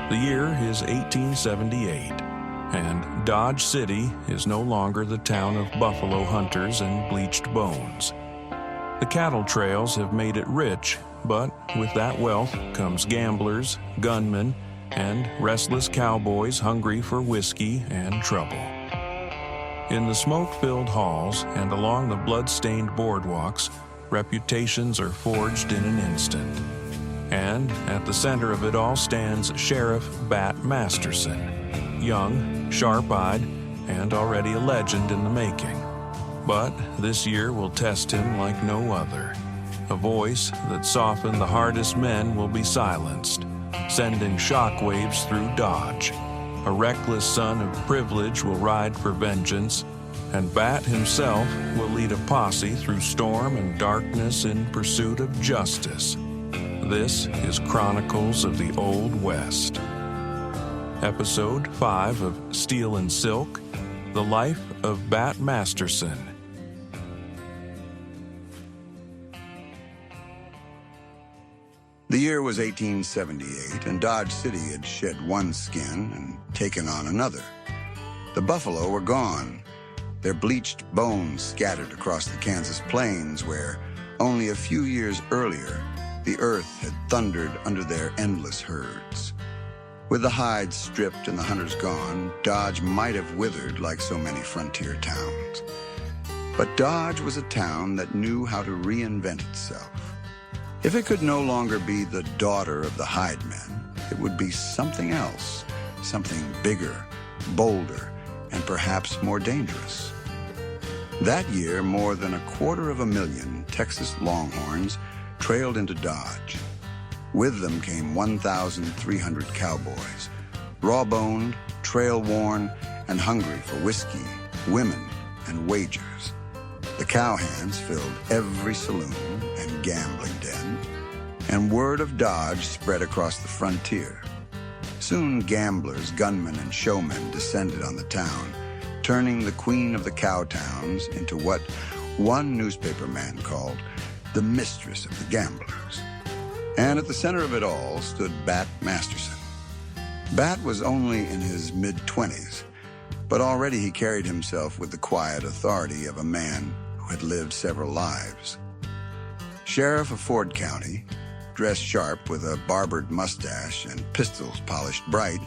The year is 1878, and Dodge City is no longer the town of buffalo hunters and bleached bones. The cattle trails have made it rich, but with that wealth comes gamblers, gunmen, and restless cowboys hungry for whiskey and trouble. In the smoke-filled halls and along the blood-stained boardwalks, reputations are forged in an instant. And at the center of it all stands Sheriff Bat Masterson, young, sharp-eyed, and already a legend in the making. But this year will test him like no other. A voice that softened the hardest men will be silenced, sending shockwaves through Dodge. A reckless son of privilege will ride for vengeance, and Bat himself will lead a posse through storm and darkness in pursuit of justice. This is Chronicles of the Old West. Episode 5 of Steel and Silk, The Life of Bat Masterson. The year was 1878, and Dodge City had shed one skin and taken on another. The buffalo were gone, their bleached bones scattered across the Kansas plains where, only a few years earlier, the earth had thundered under their endless herds. With the hides stripped and the hunters gone, Dodge might have withered like so many frontier towns. But Dodge was a town that knew how to reinvent itself. If it could no longer be the daughter of the hide men, it would be something else, something bigger, bolder, and perhaps more dangerous. That year, more than 250,000 Texas Longhorns trailed into Dodge. With them came 1,300 cowboys, raw-boned, trail-worn, and hungry for whiskey, women, and wagers. The cowhands filled every saloon and gambling den, and word of Dodge spread across the frontier. Soon gamblers, gunmen, and showmen descended on the town, turning the queen of the cow towns into what one newspaperman called the mistress of the gamblers. And at the center of it all stood Bat Masterson. Bat was only in his mid-20s, but already he carried himself with the quiet authority of a man who had lived several lives. Sheriff of Ford County, dressed sharp with a barbered mustache and pistols polished bright,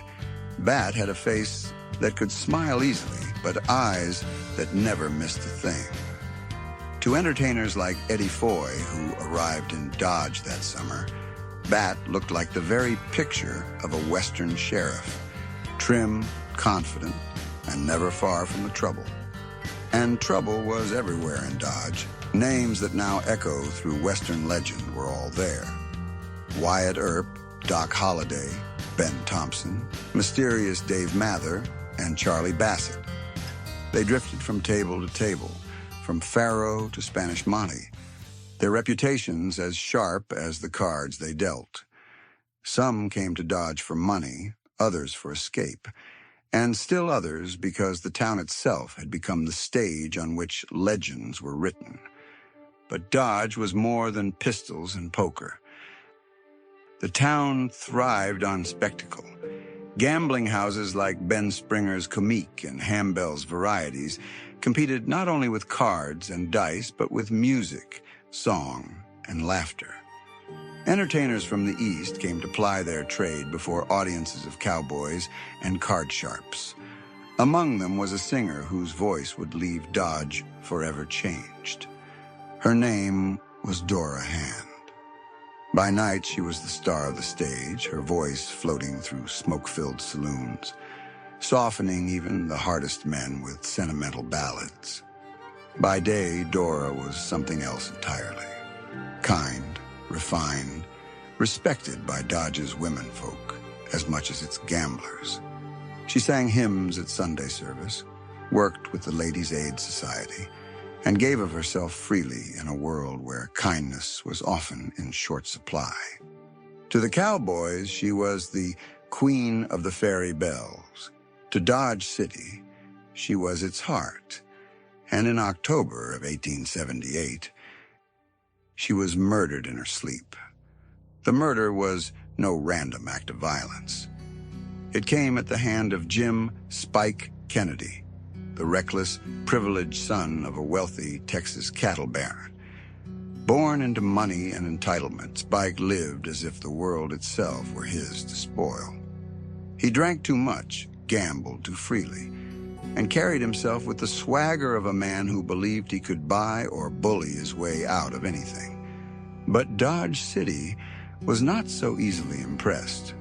Bat had a face that could smile easily, but eyes that never missed a thing. To entertainers like Eddie Foy, who arrived in Dodge that summer, Bat looked like the very picture of a Western sheriff, trim, confident, and never far from the trouble. And trouble was everywhere in Dodge. Names that now echo through Western legend were all there. Wyatt Earp, Doc Holliday, Ben Thompson, mysterious Dave Mather, and Charlie Bassett. They drifted from table to table, from Faro to Spanish Monte, their reputations as sharp as the cards they dealt. Some came to Dodge for money, others for escape, and still others because the town itself had become the stage on which legends were written. But Dodge was more than pistols and poker. The town thrived on spectacle. Gambling houses like Ben Springer's Comique and Hambell's Varieties competed not only with cards and dice, but with music, song, and laughter. Entertainers from the East came to ply their trade before audiences of cowboys and card sharps. Among them was a singer whose voice would leave Dodge forever changed. Her name was Dora Hand. By night, she was the star of the stage, her voice floating through smoke-filled saloons, softening even the hardest men with sentimental ballads. By day, Dora was something else entirely. Kind, refined, respected by Dodge's womenfolk as much as its gamblers. She sang hymns at Sunday service, worked with the Ladies' Aid Society, and gave of herself freely in a world where kindness was often in short supply. To the cowboys, she was the queen of the fairy bells. To Dodge City, she was its heart. And in October of 1878, she was murdered in her sleep. The murder was no random act of violence. It came at the hand of Jim "Spike" Kennedy, the reckless, privileged son of a wealthy Texas cattle baron. Born into money and entitlement, Spike lived as if the world itself were his to spoil. He drank too much, gambled too freely, and carried himself with the swagger of a man who believed he could buy or bully his way out of anything. But Dodge City was not so easily impressed.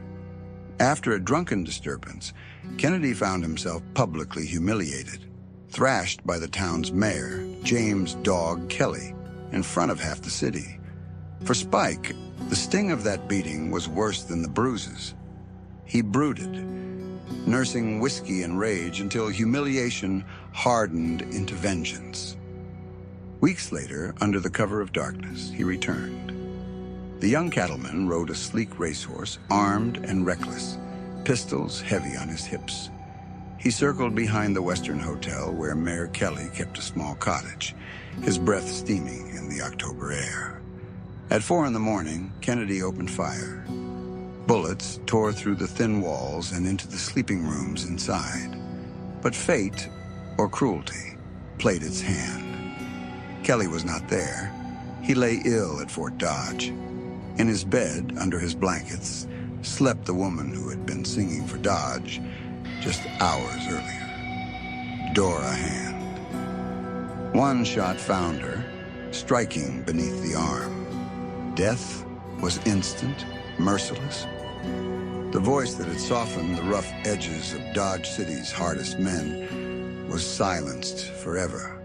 After a drunken disturbance, Kennedy found himself publicly humiliated, thrashed by the town's mayor, James "Dog" Kelly, in front of half the city. For Spike, the sting of that beating was worse than the bruises. He brooded, nursing whiskey and rage until humiliation hardened into vengeance. Weeks later, under the cover of darkness, he returned. The young cattleman rode a sleek racehorse, armed and reckless, pistols heavy on his hips. He circled behind the Western Hotel where Mayor Kelly kept a small cottage, his breath steaming in the October air. At 4 a.m, Kennedy opened fire. Bullets tore through the thin walls and into the sleeping rooms inside. But fate, or cruelty, played its hand. Kelly was not there. He lay ill at Fort Dodge. In his bed, under his blankets, slept the woman who had been singing for Dodge just hours earlier, Dora Hand. One shot found her, striking beneath the arm. Death was instant, merciless. The voice that had softened the rough edges of Dodge City's hardest men was silenced forever.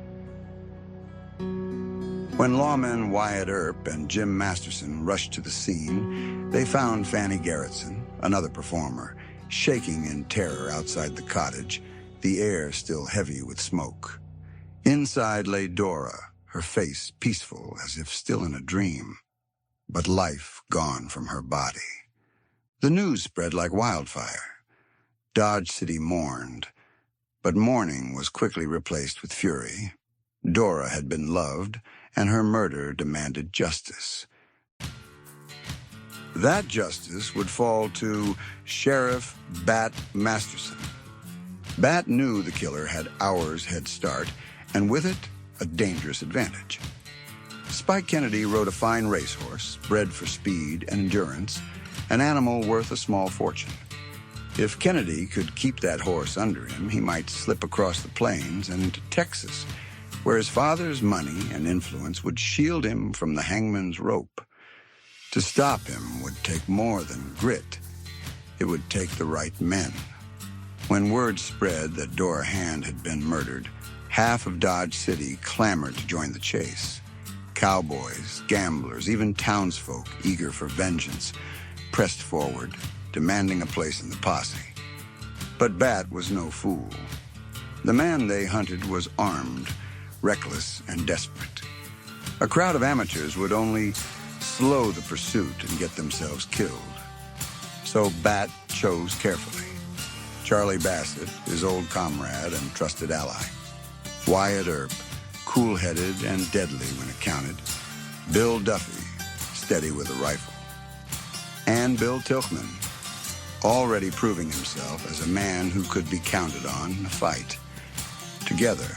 When lawmen Wyatt Earp and Jim Masterson rushed to the scene, they found Fanny Garretson, another performer, shaking in terror outside the cottage, the air still heavy with smoke. Inside lay Dora, her face peaceful as if still in a dream, but life gone from her body. The news spread like wildfire. Dodge City mourned, but mourning was quickly replaced with fury. Dora had been loved, and her murder demanded justice. That justice would fall to Sheriff Bat Masterson. Bat knew the killer had hours head start, and with it, a dangerous advantage. Spike Kennedy rode a fine racehorse, bred for speed and endurance, an animal worth a small fortune. If Kennedy could keep that horse under him, he might slip across the plains and into Texas, where his father's money and influence would shield him from the hangman's rope. To stop him would take more than grit. It would take the right men. When word spread that Dora Hand had been murdered, half of Dodge City clamored to join the chase. Cowboys, gamblers, even townsfolk eager for vengeance pressed forward, demanding a place in the posse. But Bat was no fool. The man they hunted was armed, reckless, and desperate. A crowd of amateurs would only slow the pursuit and get themselves killed. So Bat chose carefully. Charlie Bassett, his old comrade and trusted ally. Wyatt Earp, cool-headed and deadly when it counted. Bill Duffy, steady with a rifle. And Bill Tilghman, already proving himself as a man who could be counted on in a fight. Together,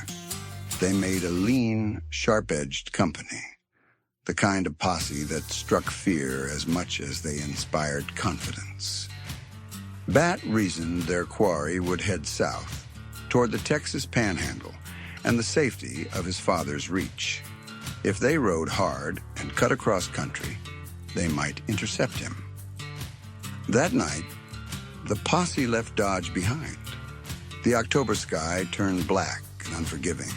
they made a lean, sharp-edged company, the kind of posse that struck fear as much as they inspired confidence. Bat reasoned their quarry would head south, toward the Texas Panhandle and the safety of his father's reach. If they rode hard and cut across country, they might intercept him. That night, the posse left Dodge behind. The October sky turned black and unforgiving.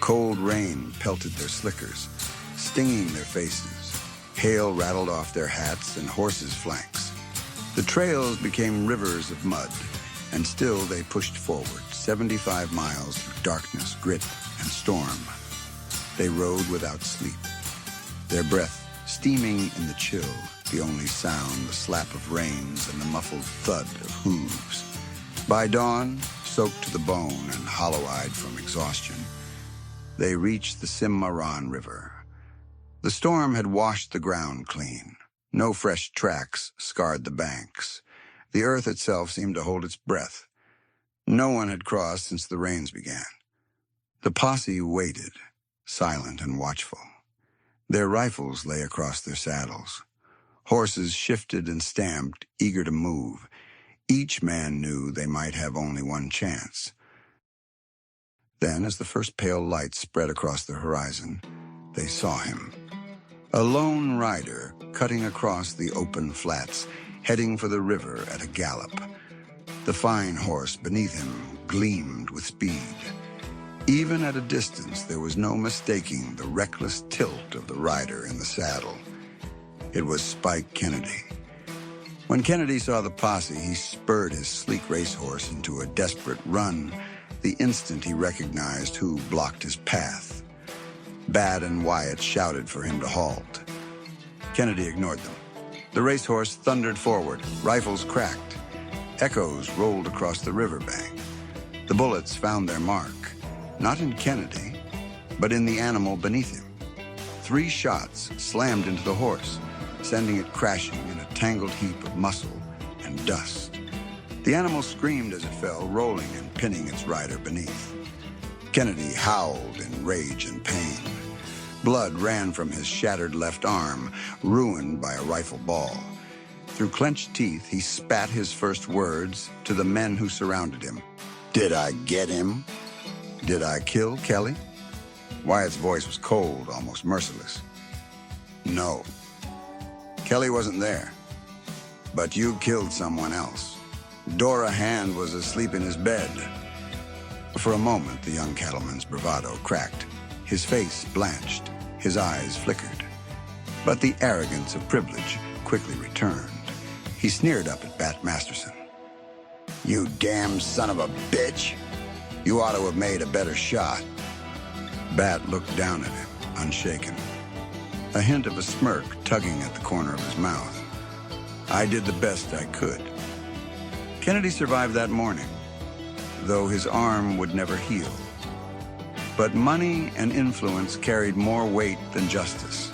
Cold rain pelted their slickers, stinging their faces. Hail rattled off their hats and horses' flanks. The trails became rivers of mud, and still they pushed forward, 75 miles through darkness, grit, and storm. They rode without sleep, their breath steaming in the chill, the only sound the slap of reins and the muffled thud of hooves. By dawn, soaked to the bone and hollow-eyed from exhaustion, they reached the Cimarron River. The storm had washed the ground clean. No fresh tracks scarred the banks. The earth itself seemed to hold its breath. No one had crossed since the rains began. The posse waited, silent and watchful. Their rifles lay across their saddles. Horses shifted and stamped, eager to move. Each man knew they might have only one chance. Then, as the first pale light spread across the horizon, they saw him. A lone rider cutting across the open flats, heading for the river at a gallop. The fine horse beneath him gleamed with speed. Even at a distance, there was no mistaking the reckless tilt of the rider in the saddle. It was Spike Kennedy. When Kennedy saw the posse, he spurred his sleek racehorse into a desperate run the instant he recognized who blocked his path. Bat and Wyatt shouted for him to halt. Kennedy ignored them. The racehorse thundered forward, rifles cracked. Echoes rolled across the riverbank. The bullets found their mark, not in Kennedy, but in the animal beneath him. 3 shots slammed into the horse, sending it crashing in a tangled heap of muscle and dust. The animal screamed as it fell, rolling and pinning its rider beneath. Kennedy howled in rage and pain. Blood ran from his shattered left arm, ruined by a rifle ball. Through clenched teeth, he spat his first words to the men who surrounded him. "Did I get him? Did I kill Kelly?" Wyatt's voice was cold, almost merciless. "No. Kelly wasn't there. But you killed someone else. Dora Hand was asleep in his bed." For a moment, the young cattleman's bravado cracked. His face blanched, his eyes flickered. But the arrogance of privilege quickly returned. He sneered up at Bat Masterson. "You damn son of a bitch! You ought to have made a better shot." Bat looked down at him, unshaken. A hint of a smirk tugging at the corner of his mouth. "I did the best I could." Kennedy survived that morning, though his arm would never heal. But money and influence carried more weight than justice.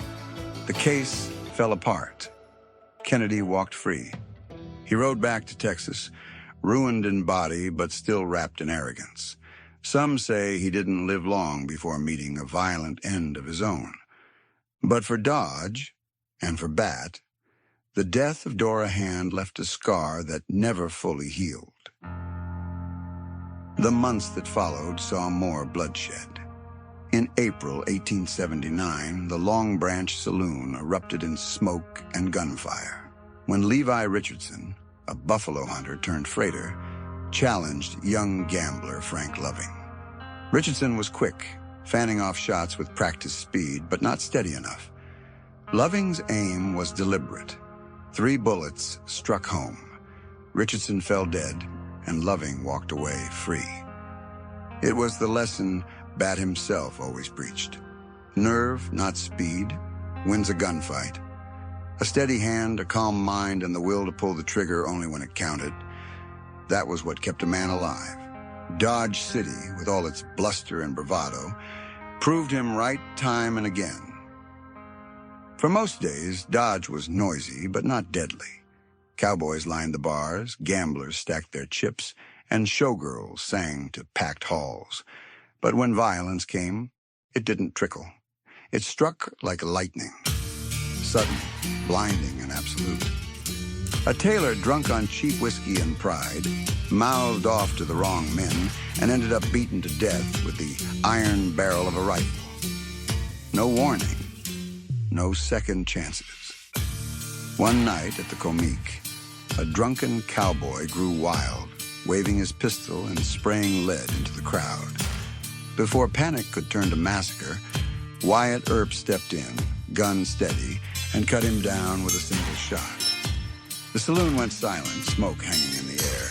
The case fell apart. Kennedy walked free. He rode back to Texas, ruined in body but still wrapped in arrogance. Some say he didn't live long before meeting a violent end of his own. But for Dodge, and for Bat, the death of Dora Hand left a scar that never fully healed. The months that followed saw more bloodshed. In April 1879, the Long Branch Saloon erupted in smoke and gunfire when Levi Richardson, a buffalo hunter turned freighter, challenged young gambler Frank Loving. Richardson was quick, fanning off shots with practiced speed, but not steady enough. Loving's aim was deliberate. 3 bullets struck home. Richardson fell dead, and Loving walked away free. It was the lesson Bat himself always preached. Nerve, not speed, wins a gunfight. A steady hand, a calm mind, and the will to pull the trigger only when it counted. That was what kept a man alive. Dodge City, with all its bluster and bravado, proved him right time and again. For most days, Dodge was noisy, but not deadly. Cowboys lined the bars, gamblers stacked their chips, and showgirls sang to packed halls. But when violence came, it didn't trickle. It struck like lightning, sudden, blinding, and absolute. A tailor drunk on cheap whiskey and pride mouthed off to the wrong men and ended up beaten to death with the iron barrel of a rifle. No warning, no second chances. One night at the Comique, a drunken cowboy grew wild, waving his pistol and spraying lead into the crowd. Before panic could turn to massacre, Wyatt Earp stepped in, gun steady, and cut him down with a single shot. The saloon went silent, smoke hanging in the air.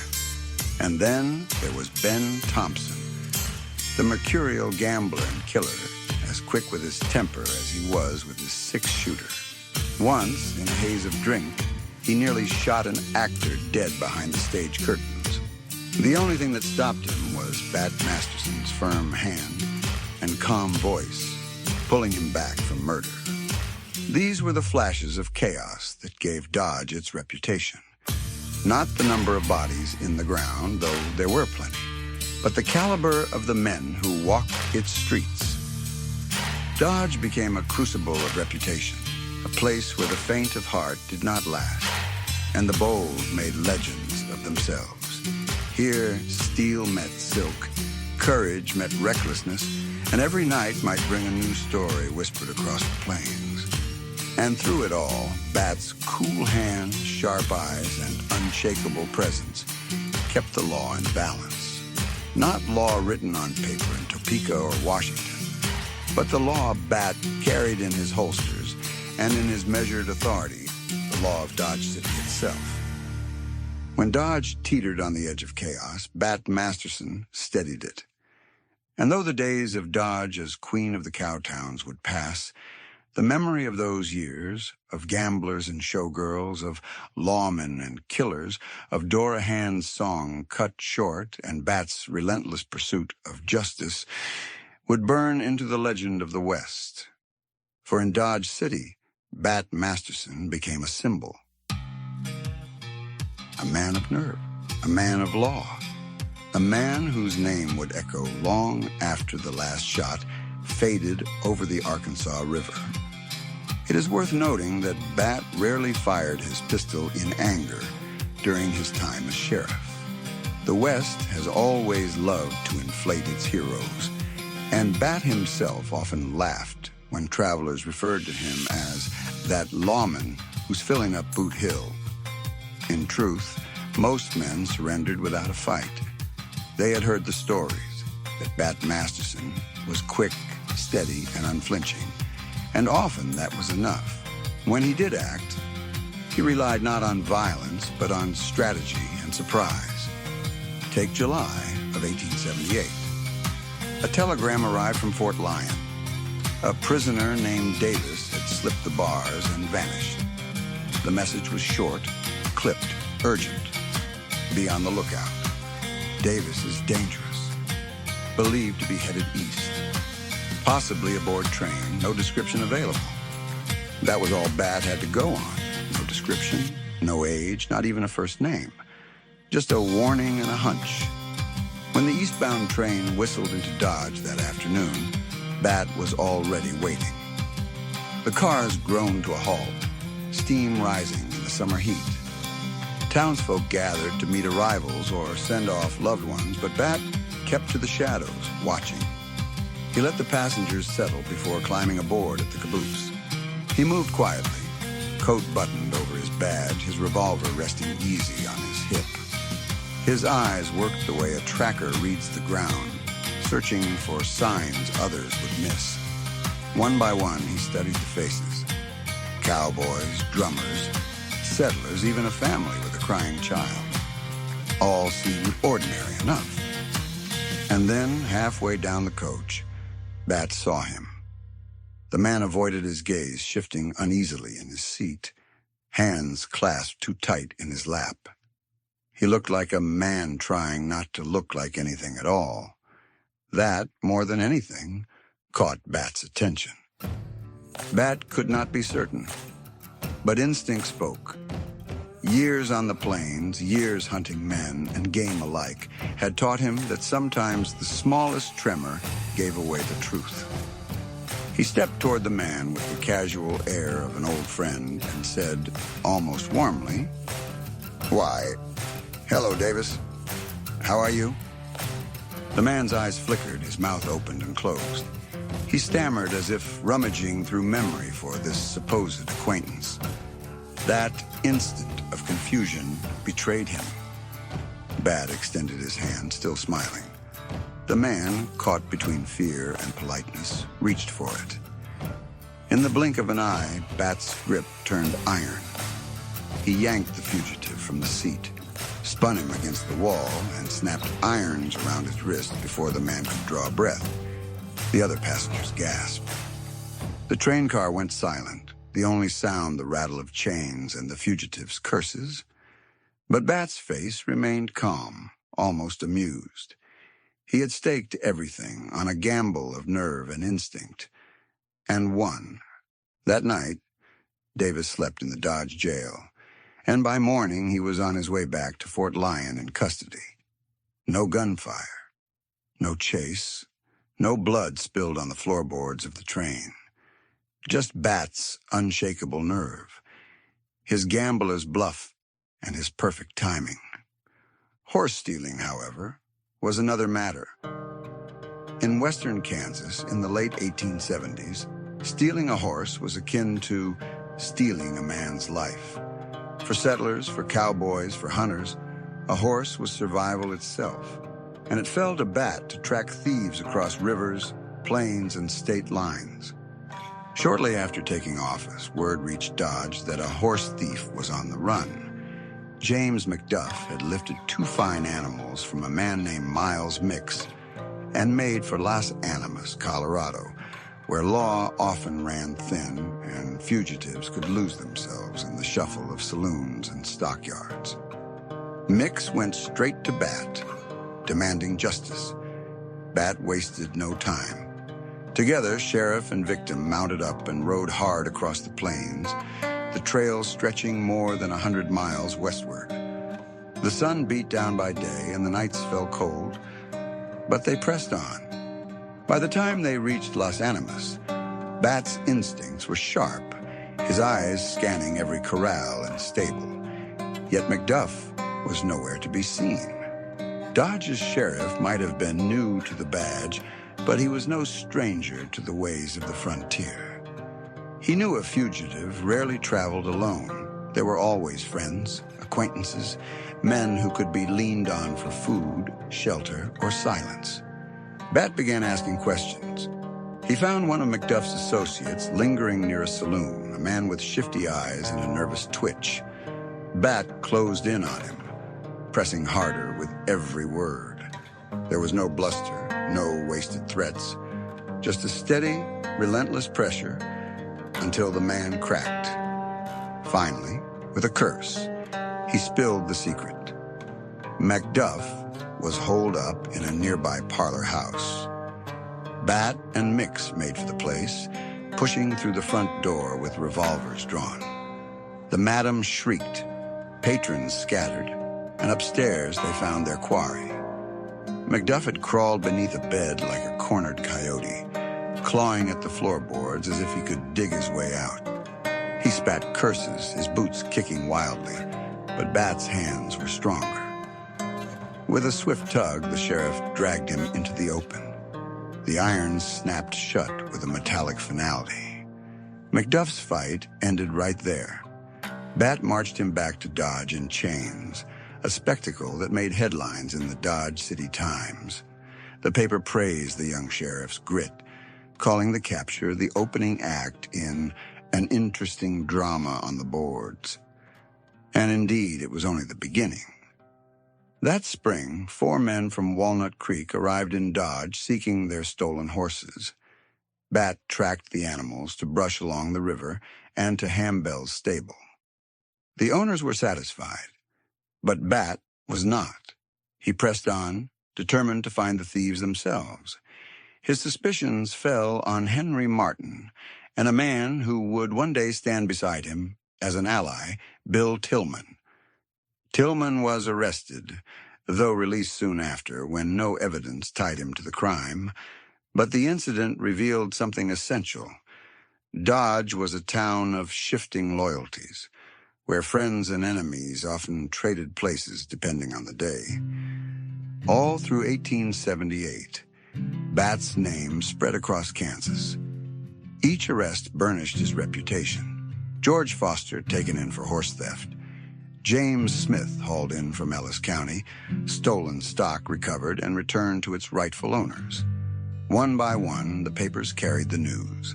And then there was Ben Thompson, the mercurial gambler and killer, as quick with his temper as he was with his 6-shooter. Once, in a haze of drink, he nearly shot an actor dead behind the stage curtains. The only thing that stopped him was Bat Masterson's firm hand and calm voice, pulling him back from murder. These were the flashes of chaos that gave Dodge its reputation. Not the number of bodies in the ground, though there were plenty, but the caliber of the men who walked its streets. Dodge became a crucible of reputation, a place where the faint of heart did not last, and the bold made legends of themselves. Here, steel met silk, courage met recklessness, and every night might bring a new story whispered across the plains. And through it all, Bat's cool hand, sharp eyes, and unshakable presence kept the law in balance. Not law written on paper in Topeka or Washington, but the law Bat carried in his holsters and in his measured authority, the law of Dodge City itself. When Dodge teetered on the edge of chaos, Bat Masterson steadied it. And though the days of Dodge as queen of the cowtowns would pass, the memory of those years, of gamblers and showgirls, of lawmen and killers, of Dora Hand's song cut short and Bat's relentless pursuit of justice, would burn into the legend of the West. For in Dodge City, Bat Masterson became a symbol. A man of nerve, a man of law, a man whose name would echo long after the last shot faded over the Arkansas River. It is worth noting that Bat rarely fired his pistol in anger during his time as sheriff. The West has always loved to inflate its heroes, and Bat himself often laughed when travelers referred to him as that lawman who's filling up Boot Hill. In truth, most men surrendered without a fight. They had heard the stories that Bat Masterson was quick, steady, and unflinching, and often that was enough. When he did act, he relied not on violence, but on strategy and surprise. Take July of 1878. A telegram arrived from Fort Lyon. A prisoner named Davis had slipped the bars and vanished. The message was short, clipped, urgent. Be on the lookout. Davis is dangerous. Believed to be headed east. Possibly aboard train, no description available. That was all Bat had to go on. No description, no age, not even a first name. Just a warning and a hunch. When the eastbound train whistled into Dodge that afternoon, Bat was already waiting. The cars groaned to a halt, steam rising in the summer heat. Townsfolk gathered to meet arrivals or send off loved ones, but Bat kept to the shadows, watching. He let the passengers settle before climbing aboard at the caboose. He moved quietly, coat buttoned over his badge, his revolver resting easy on his hip. His eyes worked the way a tracker reads the ground, searching for signs others would miss. One by one, he studied the faces. Cowboys, drummers, settlers, even a family with a crying child. All seemed ordinary enough. And then, halfway down the coach, Bat saw him. The man avoided his gaze, shifting uneasily in his seat, hands clasped too tight in his lap. He looked like a man trying not to look like anything at all. That, more than anything, caught Bat's attention. Bat could not be certain, but instinct spoke. Years on the plains, years hunting men and game alike, had taught him that sometimes the smallest tremor gave away the truth. He stepped toward the man with the casual air of an old friend and said, almost warmly, "Why, hello, Davis. How are you?" The man's eyes flickered, his mouth opened and closed. He stammered as if rummaging through memory for this supposed acquaintance. That instant of confusion betrayed him. Bat extended his hand, still smiling. The man, caught between fear and politeness, reached for it. In the blink of an eye, Bat's grip turned iron. He yanked the fugitive from the seat, spun him against the wall, and snapped irons around his wrist before the man could draw a breath. The other passengers gasped. The train car went silent, the only sound the rattle of chains and the fugitive's curses. But Bat's face remained calm, almost amused. He had staked everything on a gamble of nerve and instinct, and won. That night, Davis slept in the Dodge jail, and by morning he was on his way back to Fort Lyon in custody. No gunfire, no chase, no blood spilled on the floorboards of the train. Just Bat's unshakable nerve, his gambler's bluff, and his perfect timing. Horse stealing, however, was another matter. In western Kansas in the late 1870s, stealing a horse was akin to stealing a man's life. For settlers, for cowboys, for hunters, a horse was survival itself, and it fell to Bat to track thieves across rivers, plains, and state lines. Shortly after taking office, word reached Dodge that a horse thief was on the run. James McDuff had lifted 2 fine animals from a man named Miles Mix and made for Las Animas, Colorado, where law often ran thin and fugitives could lose themselves in the shuffle of saloons and stockyards. Mix went straight to Bat, demanding justice. Bat wasted no time. Together, sheriff and victim mounted up and rode hard across the plains, the trail stretching more than 100 miles westward. The sun beat down by day and the nights fell cold, but they pressed on. By the time they reached Las Animas, Bat's instincts were sharp, his eyes scanning every corral and stable. Yet McDuff was nowhere to be seen. Dodge's sheriff might have been new to the badge, but he was no stranger to the ways of the frontier. He knew a fugitive rarely traveled alone. There were always friends, acquaintances, men who could be leaned on for food, shelter, or silence. Bat began asking questions. He found one of McDuff's associates lingering near a saloon, a man with shifty eyes and a nervous twitch. Bat closed in on him, pressing harder with every word. There was no bluster, no wasted threats, just a steady, relentless pressure until the man cracked. Finally, with a curse, he spilled the secret. McDuff was holed up in a nearby parlor house. Bat and Mix made for the place, pushing through the front door with revolvers drawn. The madam shrieked, patrons scattered, and upstairs they found their quarry. McDuff had crawled beneath a bed like a cornered coyote, clawing at the floorboards as if he could dig his way out. He spat curses, his boots kicking wildly, but Bat's hands were stronger. With a swift tug, the sheriff dragged him into the open. The irons snapped shut with a metallic finality. McDuff's fight ended right there. Bat marched him back to Dodge in chains, a spectacle that made headlines in the Dodge City Times. The paper praised the young sheriff's grit, calling the capture the opening act in an interesting drama on the boards. And indeed, it was only the beginning. That spring, 4 men from Walnut Creek arrived in Dodge seeking their stolen horses. Bat tracked the animals to Brush along the river and to Hambell's stable. The owners were satisfied, but Bat was not. He pressed on, determined to find the thieves themselves. His suspicions fell on Henry Martin and a man who would one day stand beside him as an ally, Bill Tillman. Tillman was arrested, though released soon after when no evidence tied him to the crime, but the incident revealed something essential. Dodge was a town of shifting loyalties, where friends and enemies often traded places depending on the day. All through 1878, Bat's name spread across Kansas. Each arrest burnished his reputation. George Foster taken in for horse theft. James Smith hauled in from Ellis County, stolen stock recovered and returned to its rightful owners. One by one, the papers carried the news.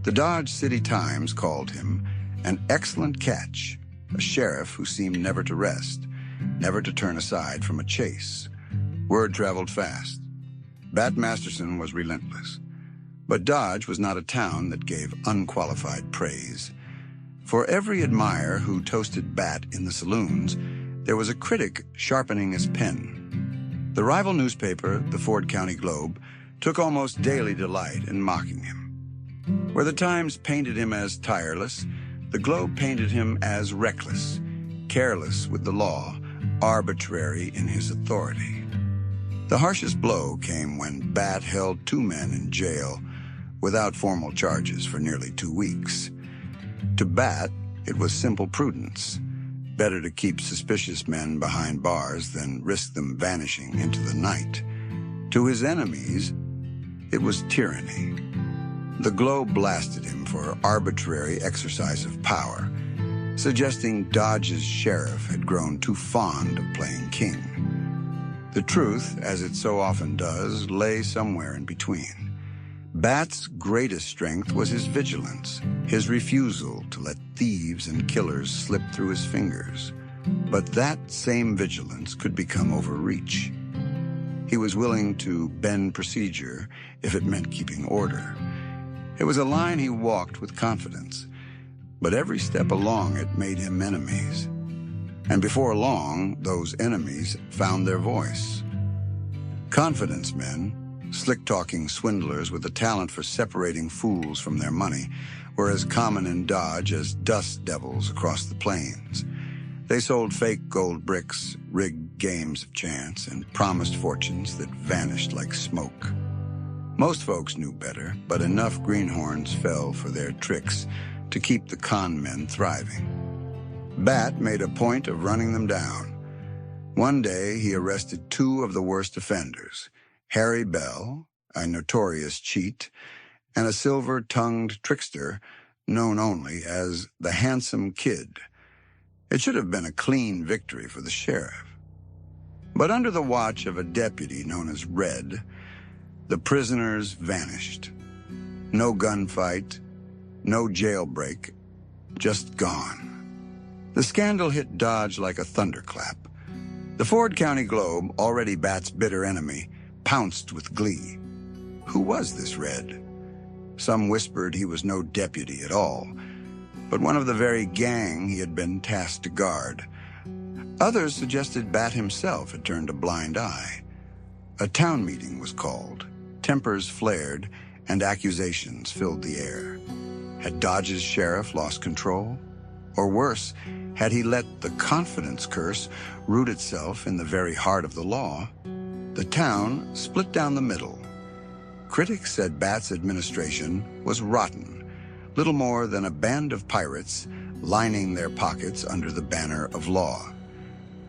The Dodge City Times called him an excellent catch, a sheriff who seemed never to rest, never to turn aside from a chase. Word traveled fast. Bat Masterson was relentless. But Dodge was not a town that gave unqualified praise. For every admirer who toasted Bat in the saloons, there was a critic sharpening his pen. The rival newspaper, the Ford County Globe, took almost daily delight in mocking him. Where the Times painted him as tireless, the Globe painted him as reckless, careless with the law, arbitrary in his authority. The harshest blow came when Bat held 2 men in jail without formal charges for nearly 2 weeks. To Bat, it was simple prudence. Better to keep suspicious men behind bars than risk them vanishing into the night. To his enemies, it was tyranny. The Globe blasted him for arbitrary exercise of power, suggesting Dodge's sheriff had grown too fond of playing king. The truth, as it so often does, lay somewhere in between. Bat's greatest strength was his vigilance, his refusal to let thieves and killers slip through his fingers. But that same vigilance could become overreach. He was willing to bend procedure if it meant keeping order. It was a line he walked with confidence, but every step along it made him enemies. And before long, those enemies found their voice. Confidence men, slick-talking swindlers with a talent for separating fools from their money, were as common in Dodge as dust devils across the plains. They sold fake gold bricks, rigged games of chance, and promised fortunes that vanished like smoke. Most folks knew better, but enough greenhorns fell for their tricks to keep the con men thriving. Bat made a point of running them down. One day, he arrested 2 of the worst offenders, Harry Bell, a notorious cheat, and a silver-tongued trickster known only as the Handsome Kid. It should have been a clean victory for the sheriff. But under the watch of a deputy known as Red, the prisoners vanished. No gunfight, no jailbreak, just gone. The scandal hit Dodge like a thunderclap. The Ford County Globe, already Bat's bitter enemy, pounced with glee. Who was this Red? Some whispered he was no deputy at all, but one of the very gang he had been tasked to guard. Others suggested Bat himself had turned a blind eye. A town meeting was called. Tempers flared, and accusations filled the air. Had Dodge's sheriff lost control? Or worse, had he let the confidence curse root itself in the very heart of the law? The town split down the middle. Critics said Bat's administration was rotten, little more than a band of pirates lining their pockets under the banner of law.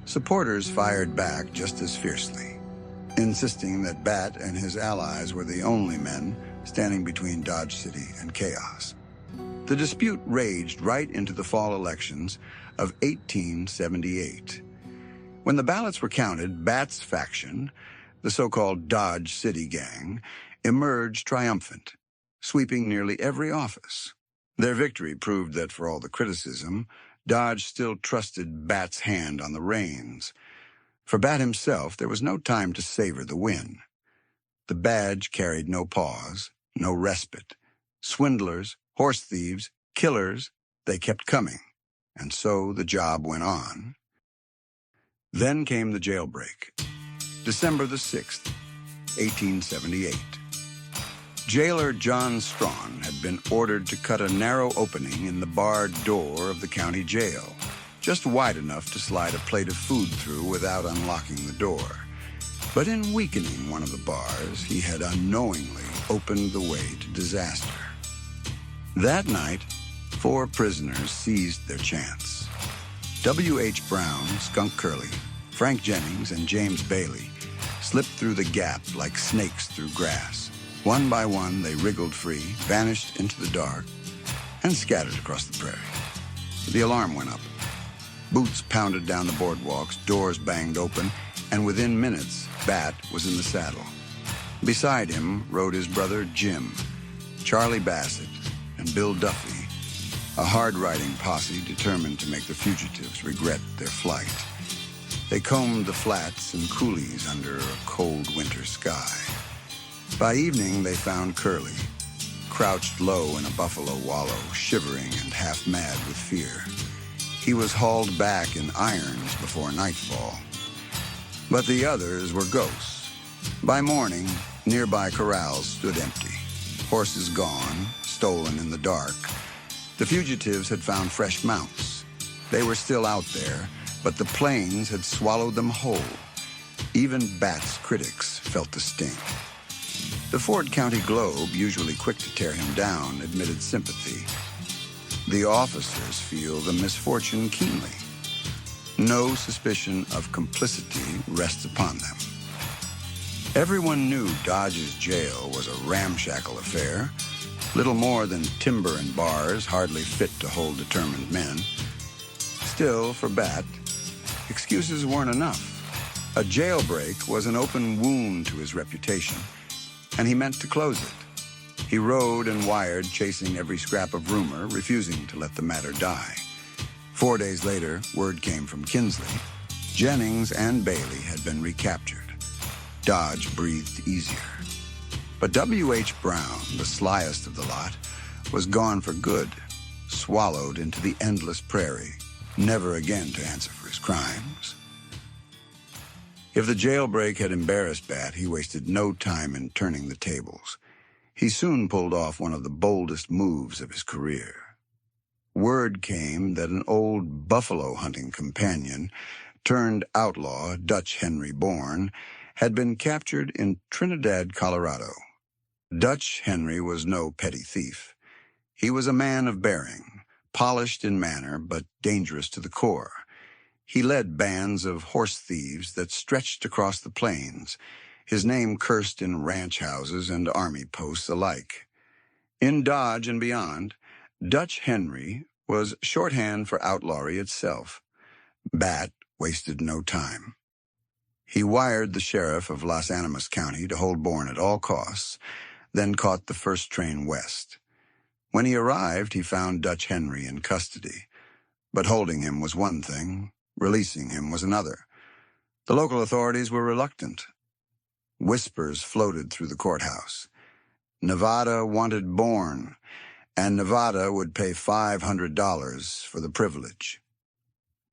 Supporters fired back just as fiercely, insisting that Bat and his allies were the only men standing between Dodge City and chaos. The dispute raged right into the fall elections of 1878. When the ballots were counted, Bat's faction, the so-called Dodge City Gang, emerged triumphant, sweeping nearly every office. Their victory proved that, for all the criticism, Dodge still trusted Bat's hand on the reins. For Bat himself, there was no time to savor the win. The badge carried no pause, no respite. Swindlers, horse thieves, killers, they kept coming. And so the job went on. Then came the jailbreak. December the 6th, 1878. Jailer John Strawn had been ordered to cut a narrow opening in the barred door of the county jail, just wide enough to slide a plate of food through without unlocking the door. But in weakening one of the bars, he had unknowingly opened the way to disaster. That night, 4 prisoners seized their chance. W.H. Brown, Skunk Curly, Frank Jennings, and James Bailey slipped through the gap like snakes through grass. One by one, they wriggled free, vanished into the dark, and scattered across the prairie. The alarm went up. Boots pounded down the boardwalks, doors banged open, and within minutes, Bat was in the saddle. Beside him rode his brother Jim, Charlie Bassett, and Bill Duffy, a hard-riding posse determined to make the fugitives regret their flight. They combed the flats and coulees under a cold winter sky. By evening, they found Curly, crouched low in a buffalo wallow, shivering and half-mad with fear. He was hauled back in irons before nightfall. But the others were ghosts. By morning, nearby corrals stood empty, horses gone, stolen in the dark. The fugitives had found fresh mounts. They were still out there, but the plains had swallowed them whole. Even Bat's critics felt the sting. The Ford County Globe, usually quick to tear him down, admitted sympathy. The officers feel the misfortune keenly. No suspicion of complicity rests upon them. Everyone knew Dodge's jail was a ramshackle affair, little more than timber and bars, hardly fit to hold determined men. Still, for Bat, excuses weren't enough. A jailbreak was an open wound to his reputation, and he meant to close it. He rode and wired, chasing every scrap of rumor, refusing to let the matter die. 4 days later, word came from Kinsley. Jennings and Bailey had been recaptured. Dodge breathed easier. But W.H. Brown, the slyest of the lot, was gone for good, swallowed into the endless prairie, never again to answer for his crimes. If the jailbreak had embarrassed Bat, he wasted no time in turning the tables. He soon pulled off one of the boldest moves of his career. Word came that an old buffalo hunting companion turned outlaw, Dutch Henry Bourne, had been captured in Trinidad, Colorado. Dutch Henry was no petty thief. He was a man of bearing, polished in manner, but dangerous to the core. He led bands of horse thieves that stretched across the plains, his name cursed in ranch houses and army posts alike. In Dodge and beyond, Dutch Henry was shorthand for outlawry itself. Bat wasted no time. He wired the sheriff of Los Animas County to hold Bourne at all costs, then caught the first train west. When he arrived, he found Dutch Henry in custody. But holding him was one thing, releasing him was another. The local authorities were reluctant. Whispers floated through the courthouse. Nevada wanted Bourne, and Nevada would pay $500 for the privilege.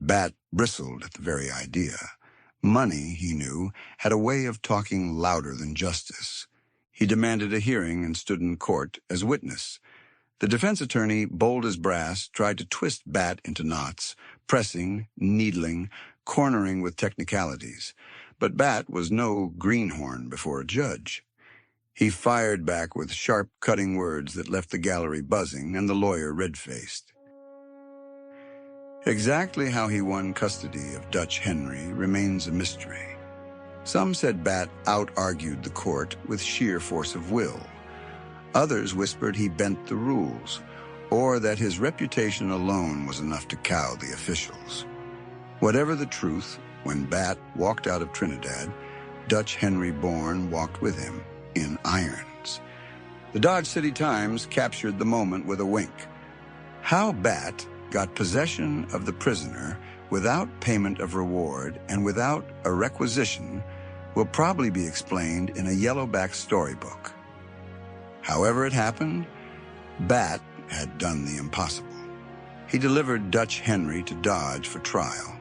Bat bristled at the very idea. Money, he knew, had a way of talking louder than justice. He demanded a hearing and stood in court as witness. The defense attorney, bold as brass, tried to twist Bat into knots, pressing, needling, cornering with technicalities. But Bat was no greenhorn before a judge. He fired back with sharp, cutting words that left the gallery buzzing and the lawyer red-faced. Exactly how he won custody of Dutch Henry remains a mystery. Some said Bat out-argued the court with sheer force of will. Others whispered he bent the rules, or that his reputation alone was enough to cow the officials. Whatever the truth, when Bat walked out of Trinidad, Dutch Henry Bourne walked with him in irons. The Dodge City Times captured the moment with a wink. How Bat got possession of the prisoner without payment of reward and without a requisition will probably be explained in a yellowback storybook. However it happened, Bat had done the impossible. He delivered Dutch Henry to Dodge for trial,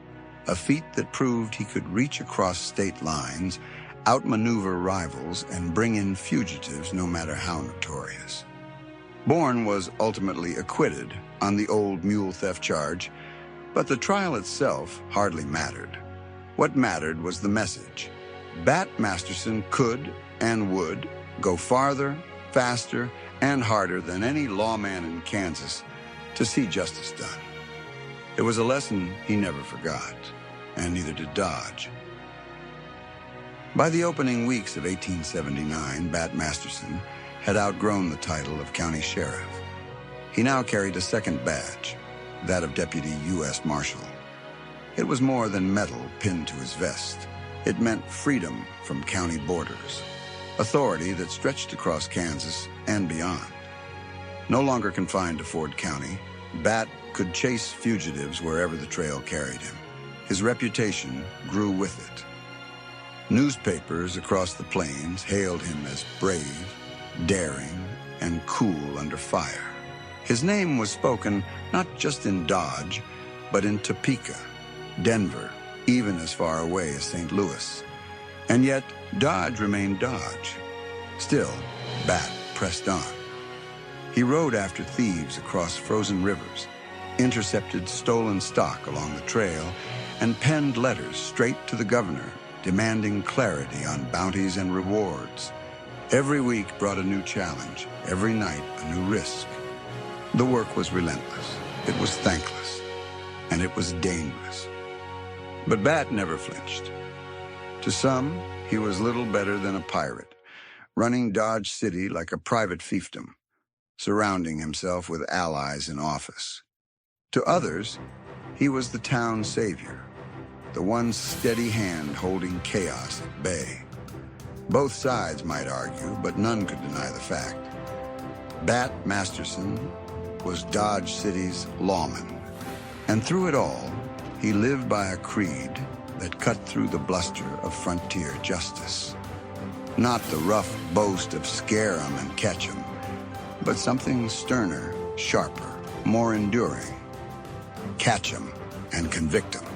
a feat that proved he could reach across state lines, outmaneuver rivals, and bring in fugitives no matter how notorious. Bourne was ultimately acquitted on the old mule theft charge, but the trial itself hardly mattered. What mattered was the message. Bat Masterson could and would go farther, faster, and harder than any lawman in Kansas to see justice done. It was a lesson he never forgot, and neither did Dodge. By the opening weeks of 1879, Bat Masterson had outgrown the title of county sheriff. He now carried a second badge, that of Deputy U.S. Marshal. It was more than metal pinned to his vest. It meant freedom from county borders, authority that stretched across Kansas and beyond. No longer confined to Ford County, Bat could chase fugitives wherever the trail carried him. His reputation grew with it. Newspapers across the plains hailed him as brave, daring, and cool under fire. His name was spoken not just in Dodge, but in Topeka, Denver, even as far away as St. Louis. And yet, Dodge remained Dodge. Still, Bat pressed on. He rode after thieves across frozen rivers, intercepted stolen stock along the trail, and penned letters straight to the governor demanding clarity on bounties and rewards. Every week brought a new challenge, every night a new risk. The work was relentless, it was thankless, and it was dangerous. But Bat never flinched. To some, he was little better than a pirate, running Dodge City like a private fiefdom, surrounding himself with allies in office. To others, he was the town's savior, the one steady hand holding chaos at bay. Both sides might argue, but none could deny the fact. Bat Masterson was Dodge City's lawman, and through it all, he lived by a creed that cut through the bluster of frontier justice. Not the rough boast of scare 'em and catch 'em, but something sterner, sharper, more enduring. Catch 'em and convict 'em.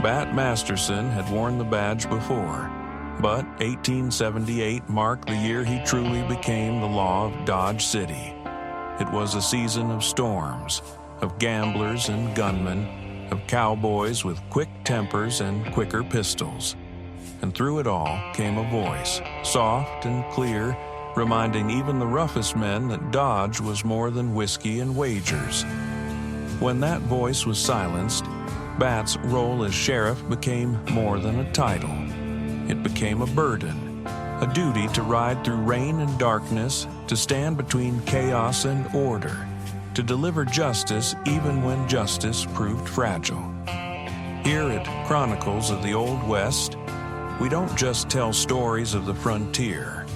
Bat Masterson had worn the badge before, but 1878 marked the year he truly became the law of Dodge City. It was a season of storms, of gamblers and gunmen, of cowboys with quick tempers and quicker pistols. And through it all came a voice, soft and clear, reminding even the roughest men that Dodge was more than whiskey and wagers. When that voice was silenced, Bat's role as sheriff became more than a title. It became a burden, a duty to ride through rain and darkness, to stand between chaos and order, to deliver justice even when justice proved fragile. Here at Chronicles of the Old West, we don't just tell stories of the frontier.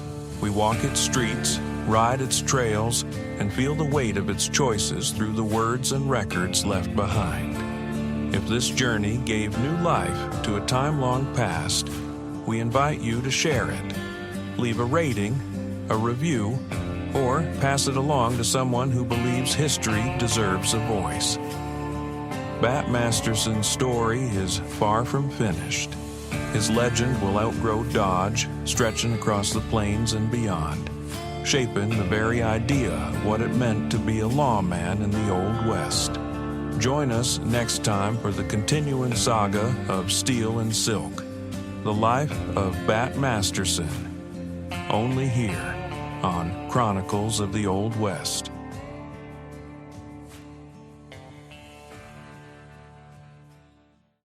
We walk its streets, ride its trails, and feel the weight of its choices through the words and records left behind. If this journey gave new life to a time long past, we invite you to share it. Leave a rating, a review, or pass it along to someone who believes history deserves a voice. Bat Masterson's story is far from finished. His legend will outgrow Dodge, stretching across the plains and beyond, shaping the very idea of what it meant to be a lawman in the Old West. Join us next time for the continuing saga of Steel and Silk, the life of Bat Masterson, only here on Chronicles of the Old West.